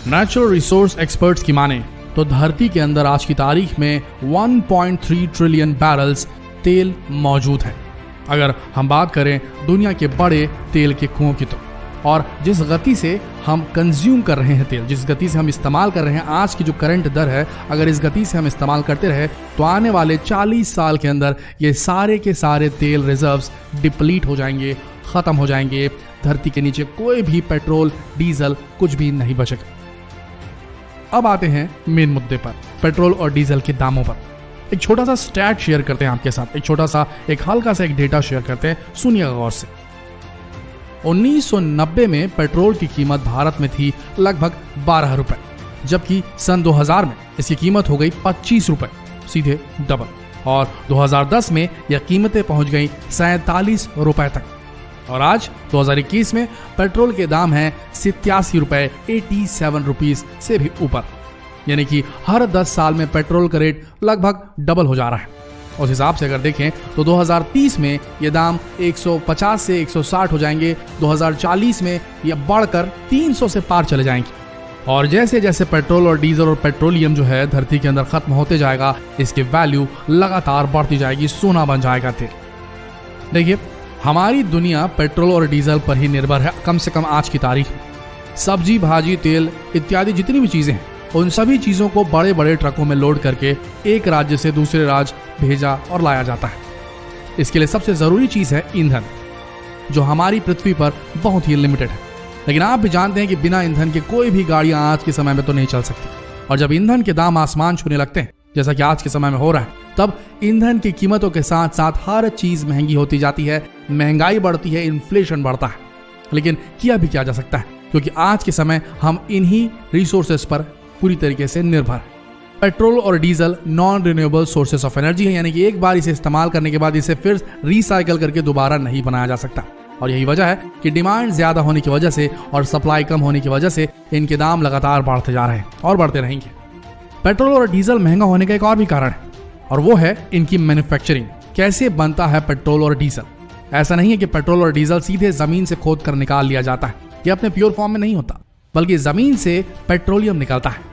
Natural resource experts की माने तो धरती के अंदर आज की तारीख में 1.3 ट्रिलियन बैरल्स तेल मौजूद है। अगर हम बात करें दुनिया के बड़े तेल के कुओं की तो, और जिस गति से हम कंज्यूम कर रहे हैं तेल, जिस गति से हम इस्तेमाल कर रहे हैं, आज की जो करंट दर है, अगर इस गति से हम इस्तेमाल करते रहे तो आने वाले 40 साल के अंदर ये सारे के सारे तेल रिजर्व्स डिप्लीट हो जाएंगे, खत्म हो जाएंगे। धरती के नीचे कोई भी पेट्रोल, डीजल कुछ भी नहीं बचेगा। अब आते हैं मेन मुद्दे पर, पेट्रोल और डीजल के दामों पर। एक छोटा सा स्टैट शेयर करते हैं आपके साथ, एक हल्का सा एक डेटा शेयर करते हैं, सुनिएगा गौर से। 1990 में पेट्रोल की कीमत भारत में थी लगभग 12 रुपए, जबकि सन 2000 में इसकी कीमत हो गई 25 रुपए, सीधे डबल। और 2010 में यह कीमतें पहुंच गई 47 रुपए तक। और आज 2021 में पेट्रोल के दाम हैं 87 रुपए, 87 रुपीस से भी ऊपर। यानी कि हर 10 साल में पेट्रोल का रेट लगभग डबल हो जा रहा है। उस हिसाब से अगर देखें तो 2030 में ये दाम 150 से 160 हो जाएंगे, 2040 में ये बढ़कर 300 से पार चले जाएंगे। और जैसे जैसे पेट्रोल और डीजल और पेट्रोलियम जो है धरती के अंदर खत्म होते जाएगा, इसकी वैल्यू लगातार बढ़ती जाएगी, सोना बन जाएगा तेल। देखिए, हमारी दुनिया पेट्रोल और डीजल पर ही निर्भर है, कम से कम आज की तारीख में। सब्जी, भाजी, तेल इत्यादि जितनी भी चीजें हैं, उन सभी चीजों को बड़े बड़े ट्रकों में लोड करके एक राज्य से दूसरे राज्य भेजा और लाया जाता है। इसके लिए सबसे जरूरी चीज है ईंधन, जो हमारी पृथ्वी पर बहुत ही लिमिटेड है। लेकिन आप भी जानते हैं कि बिना ईंधन के कोई भी गाड़ियां आज के समय में तो नहीं चल सकती। और जब ईंधन के दाम आसमान छूने लगते हैं, जैसा कि आज के समय में हो रहा है, तब ईंधन की कीमतों के साथ साथ हर चीज महंगी होती जाती है, महंगाई बढ़ती है, इन्फ्लेशन बढ़ता है। लेकिन किया भी क्या जा सकता है, क्योंकि आज के समय हम इन्हीं रिसोर्सेस पर पूरी तरीके से निर्भर है। पेट्रोल और diesel non renewable sources of energy है, यानी कि एक बार इसे इस्तेमाल करने के बाद इसे फिर रिसाइकल करके दोबारा नहीं बनाया जा सकता। और यही वजह है कि डिमांड ज्यादा होने की वजह से और सप्लाई कम होने की वजह से इनके दाम लगातार बढ़ते जा रहे हैं और बढ़ते रहेंगे। पेट्रोल और डीजल महंगा होने का एक और भी कारण है, और वो है इनकी मैन्युफैक्चरिंग। कैसे बनता है पेट्रोल और डीजल? ऐसा नहीं है कि पेट्रोल और डीजल सीधे जमीन से खोद कर निकाल लिया जाता है, ये अपने प्योर फॉर्म में नहीं होता, बल्कि जमीन से पेट्रोलियम निकलता है।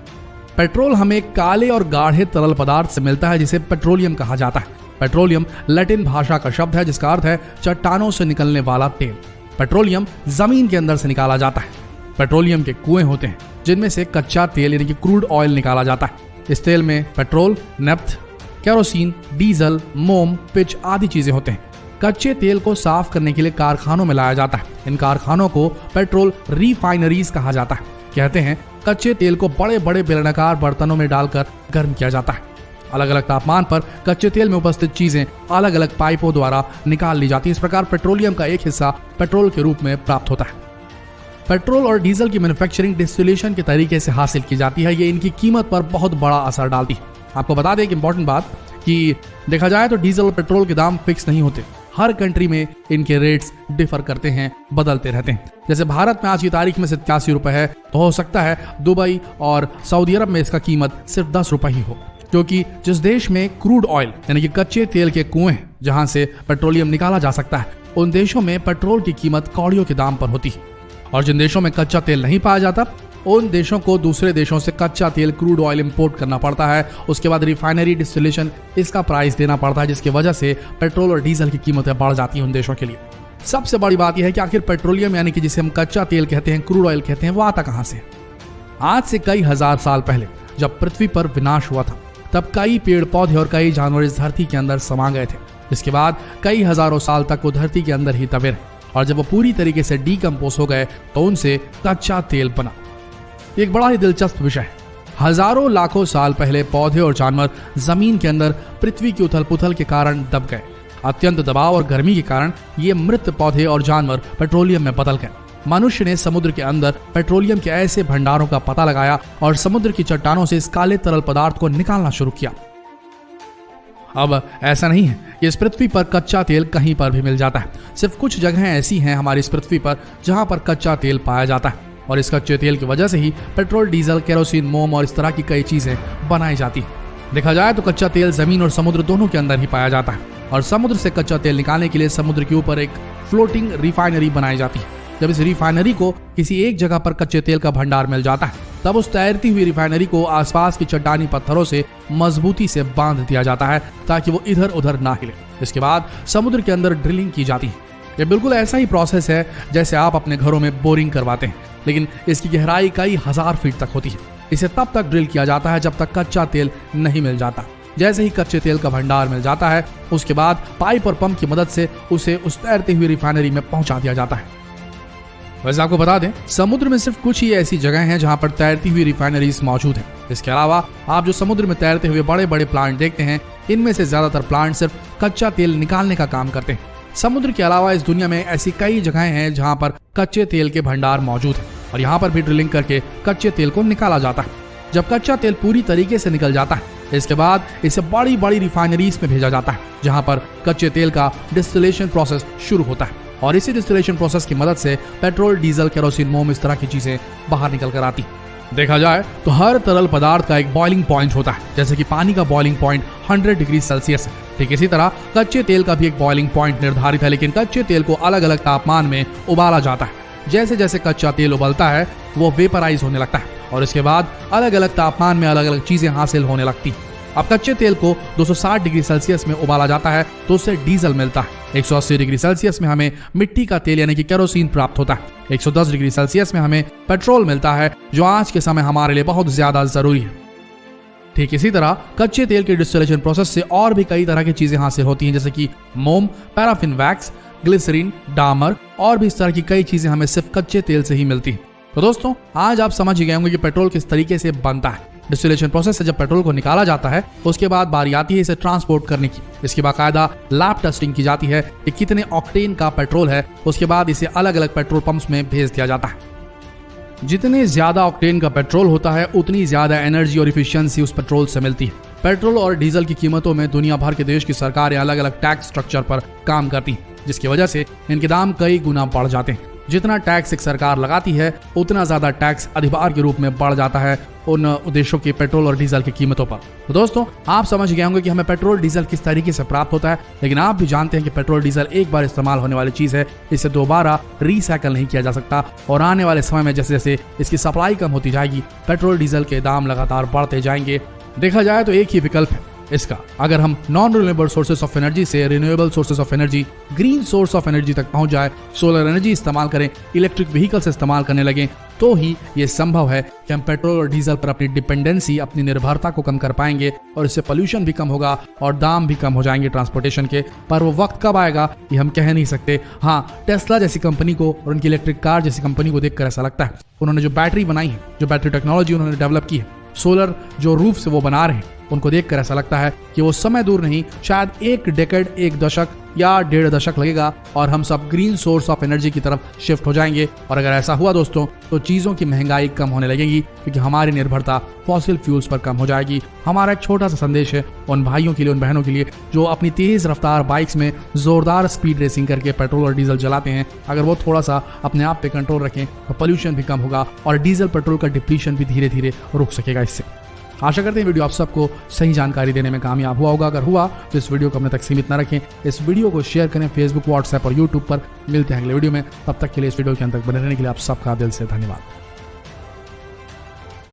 पेट्रोल हमें काले और गाढ़े तरल पदार्थ से मिलता है, जिसे पेट्रोलियम कहा जाता है। पेट्रोलियम लैटिन भाषा का शब्द है, जिसका अर्थ है चट्टानों से निकलने वाला तेल। पेट्रोलियम जमीन के अंदर से निकाला जाता है। पेट्रोलियम के कुएं होते हैं, जिनमें से कच्चा तेल यानी कि क्रूड ऑयल निकाला जाता है। इस तेल में पेट्रोल, नेफ्थ, केरोसिन, डीजल, मोम, पिच आदि चीजें होते हैं। कच्चे तेल को साफ करने के लिए कारखानों में लाया जाता है। इन कारखानों को पेट्रोल रिफाइनरीज कहा जाता है। कहते हैं कच्चे तेल को बड़े बड़े बेलनाकार बर्तनों में डालकर गर्म किया जाता है। अलग अलग तापमान पर कच्चे तेल में उपस्थित चीजें अलग अलग पाइपों द्वारा निकाल ली जाती है। इस प्रकार पेट्रोलियम का एक हिस्सा पेट्रोल के रूप में प्राप्त होता है। पेट्रोल और डीजल की मैन्युफैक्चरिंग डिस्टिलेशन के तरीके से हासिल की जाती है। ये इनकी कीमत पर बहुत बड़ा असर डालती है। आपको बता दें एक इंपॉर्टेंट बात कि देखा जाए तो डीजल और पेट्रोल के दाम फिक्स नहीं होते। हर कंट्री में इनके रेट्स डिफर करते हैं, बदलते रहते हैं। जैसे भारत में आज की तारीख में 87 रुपए है, तो हो सकता है दुबई और सऊदी अरब में इसका कीमत सिर्फ 10 रुपए ही हो, क्योंकि जिस देश में क्रूड ऑयल यानी कि कच्चे तेल के कुएं हैं, जहां से पेट्रोलियम निकाला जा सकता है, उन देशों में पेट्रोल की कीमत कौड़ियों के दाम पर होती है। और जिन देशों में कच्चा तेल नहीं पाया जाता, उन देशों को दूसरे देशों से कच्चा तेल, क्रूड ऑयल इंपोर्ट करना पड़ता है। उसके बाद रिफाइनरी डिस्टिलेशन, इसका प्राइस देना पड़ता है, जिसकी वजह से पेट्रोल और डीजल की कीमतें बढ़ जाती हैं उन देशों के लिए। सबसे बड़ी बात यह है कि आखिर पेट्रोलियम यानी कि जिसे हम कच्चा तेल कहते हैं, क्रूड ऑयल कहते हैं, वो आता कहां से? आज से कई हजार साल पहले जब पृथ्वी पर विनाश हुआ था, तब कई पेड़ पौधे और कई जानवर इस धरती के अंदर समा गए थे। इसके बाद कई हजारों साल तक वो धरती के अंदर ही दबे रहे, और जब वो पूरी तरीके से डीकम्पोज हो गए तो उनसे कच्चा तेल बना। एक बड़ा ही दिलचस्प विषय है। हजारों लाखों साल पहले पौधे और जानवर जमीन के अंदर पृथ्वी की उथल पुथल के कारण दब गए। अत्यंत दबाव और गर्मी के कारण ये मृत पौधे और जानवर पेट्रोलियम में बदल गए। मनुष्य ने समुद्र के अंदर पेट्रोलियम के ऐसे भंडारों का पता लगाया और समुद्र की चट्टानों से इस काले तरल पदार्थ को निकालना शुरू किया। अब ऐसा नहीं है कि इस पृथ्वी पर कच्चा तेल कहीं पर भी मिल जाता है। सिर्फ कुछ जगहें ऐसी हैं हमारी इस पृथ्वी पर जहां पर कच्चा तेल पाया जाता है, और इस कच्चे तेल की वजह से ही पेट्रोल, डीजल, केरोसिन, मोम और इस तरह की कई चीजें बनाई जाती हैं। देखा जाए तो कच्चा तेल जमीन और समुद्र दोनों के अंदर ही पाया जाता है, और समुद्र से कच्चा तेल निकालने के लिए समुद्र के ऊपर एक फ्लोटिंग रिफाइनरी बनाई जाती है। जब इस रिफाइनरी को किसी एक जगह पर कच्चे तेल का भंडार मिल जाता है, तब उस तैरती हुई रिफाइनरी को आसपास की चट्टानी पत्थरों से मजबूती से बांध दिया जाता है ताकि वो इधर उधर ना हिले। इसके बाद समुद्र के अंदर ड्रिलिंग की जाती है। ये बिल्कुल ऐसा ही प्रोसेस है जैसे आप अपने घरों में बोरिंग करवाते हैं, लेकिन इसकी गहराई कई हजार फीट तक होती है। इसे तब तक ड्रिल किया जाता है जब तक कच्चा तेल नहीं मिल जाता। जैसे ही कच्चे तेल का भंडार मिल जाता है, उसके बाद पाइप और पंप की मदद से उसे उस तैरती हुई रिफाइनरी में पहुंचा दिया जाता है। वैसे आपको बता दें, समुद्र में सिर्फ कुछ ही ऐसी जगह हैं जहां पर तैरती हुई रिफाइनरीज मौजूद हैं। इसके अलावा आप जो समुद्र में तैरते हुए बड़े बड़े प्लांट देखते हैं, इनमें से ज्यादातर प्लांट सिर्फ कच्चा तेल निकालने का काम करते हैं। समुद्र के अलावा इस दुनिया में ऐसी कई जगहें हैं जहां पर कच्चे तेल के भंडार मौजूद हैं और यहाँ पर भी ड्रिलिंग करके कच्चे तेल को निकाला जाता है। जब कच्चा तेल पूरी तरीके से निकल जाता है, इसके बाद इसे बड़ी बड़ी रिफाइनरीज में भेजा जाता है, जहां पर कच्चे तेल का डिस्टिलेशन प्रोसेस शुरू होता है और इसी डिस्टिलेशन प्रोसेस की मदद से पेट्रोल, डीजल, केरोसिन, मोम इस तरह की चीजें बाहर निकल कर आती। देखा जाए तो हर तरल पदार्थ का एक बॉइलिंग पॉइंट होता है। जैसे कि पानी का बॉइलिंग पॉइंट 100 डिग्री सेल्सियस है, ठीक इसी तरह कच्चे तेल का भी एक बॉइलिंग पॉइंट निर्धारित है, लेकिन कच्चे तेल को अलग अलग तापमान में उबाला जाता है। जैसे जैसे कच्चा तेल उबलता है वो वेपराइज होने लगता है और इसके बाद अलग अलग तापमान में अलग अलग चीजें हासिल होने लगती। अब कच्चे तेल को 260 डिग्री सेल्सियस में उबाला जाता है तो उससे डीजल मिलता है। 180 डिग्री सेल्सियस में हमें मिट्टी का तेल यानी कि केरोसिन प्राप्त होता है। 110 डिग्री सेल्सियस में हमें पेट्रोल मिलता है, जो आज के समय हमारे लिए बहुत ज्यादा जरूरी है। ठीक इसी तरह कच्चे तेल के डिस्टिलेशन प्रोसेस से और भी कई तरह की चीजें हासिल होती हैं, जैसे कि मोम, पैराफिन वैक्स, ग्लिसरीन, डामर और भी इस तरह की कई चीजें हमें सिर्फ कच्चे तेल से ही मिलती हैं। तो दोस्तों, आज आप समझ ही गए होंगे कि पेट्रोल किस तरीके से बनता है। डिस्टिलेशन प्रोसेस से जब पेट्रोल को निकाला जाता है, उसके बाद बारी आती है इसे ट्रांसपोर्ट करने की। इसकी बाकायदा लैब टेस्टिंग की जाती है कि कितने ऑक्टेन का पेट्रोल है। उसके बाद इसे अलग अलग पेट्रोल पंप्स में भेज दिया जाता है। जितने ज्यादा ऑक्टेन का पेट्रोल होता है, उतनी ज्यादा एनर्जी और इफिशियंसी उस पेट्रोल से मिलती है। पेट्रोल और डीजल की कीमतों में दुनिया भर के देश की सरकारें अलग अलग टैक्स स्ट्रक्चर पर काम करती हैं, जिसकी वजह से इनके दाम कई गुना बढ़ जाते हैं। जितना टैक्स एक सरकार लगाती है, उतना ज्यादा टैक्स अधिभार के रूप में बढ़ जाता है उन देशों के पेट्रोल और डीजल की कीमतों पर। तो दोस्तों, आप समझ गए होंगे कि हमें पेट्रोल डीजल किस तरीके से प्राप्त होता है, लेकिन आप भी जानते हैं कि पेट्रोल डीजल एक बार इस्तेमाल होने वाली चीज है, इसे दोबारा रिसाइकल नहीं किया जा सकता। और आने वाले समय में जैसे जैसे इसकी सप्लाई कम होती जाएगी, पेट्रोल डीजल के दाम लगातार बढ़ते जाएंगे। देखा जाए तो एक ही विकल्प है इसका, अगर हम non renewable sources of energy से renewable sources of energy, green source of energy तक पहुंच जाए, सोलर एनर्जी इस्तेमाल करें, इलेक्ट्रिक व्हीकल्स इस्तेमाल करने लगे, तो ही ये संभव है कि हम पेट्रोल और डीजल पर अपनी डिपेंडेंसी, अपनी निर्भरता को कम कर पाएंगे और इससे पोल्यूशन भी कम होगा और दाम भी कम हो जाएंगे ट्रांसपोर्टेशन के। पर वो वक्त कब आएगा ये हम कह नहीं सकते। हाँ, टेस्ला जैसी कंपनी को और उनकी इलेक्ट्रिक कार जैसी कंपनी को देखकर ऐसा लगता है, उन्होंने जो बैटरी बनाई है, जो बैटरी टेक्नोलॉजी उन्होंने डेवलप की है, सोलर जो रूफ से वो बना रहे हैं, उनको देखकर ऐसा लगता है कि वो समय दूर नहीं, शायद एक डेकेड, एक दशक या 1.5 दशक लगेगा और हम सब ग्रीन सोर्स ऑफ एनर्जी की तरफ शिफ्ट हो जाएंगे। और अगर ऐसा हुआ दोस्तों, तो चीजों की महंगाई कम होने लगेगी, क्योंकि हमारी निर्भरता फॉसिल फ्यूल्स पर कम हो जाएगी। हमारा एक छोटा सा संदेश है उन भाइयों के लिए, उन बहनों के लिए जो अपनी तेज रफ्तार बाइक्स में जोरदार स्पीड रेसिंग करके पेट्रोल और डीजल जलाते हैं। अगर वो थोड़ा सा अपने आप पे कंट्रोल रखें तो पोल्यूशन भी कम होगा और डीजल पेट्रोल का डिप्लीशन भी धीरे धीरे रुक सकेगा इससे। आशा करते हैं वीडियो आप सबको सही जानकारी देने में कामयाब हुआ होगा। अगर हुआ तो इस वीडियो को अपने तक सीमित न रखें, इस वीडियो को शेयर करें फेसबुक, व्हाट्सएप और यूट्यूब पर। मिलते हैं अगले वीडियो में, तब तक के लिए इस वीडियो के अंत तक बने रहने के लिए आप सबका दिल से धन्यवाद।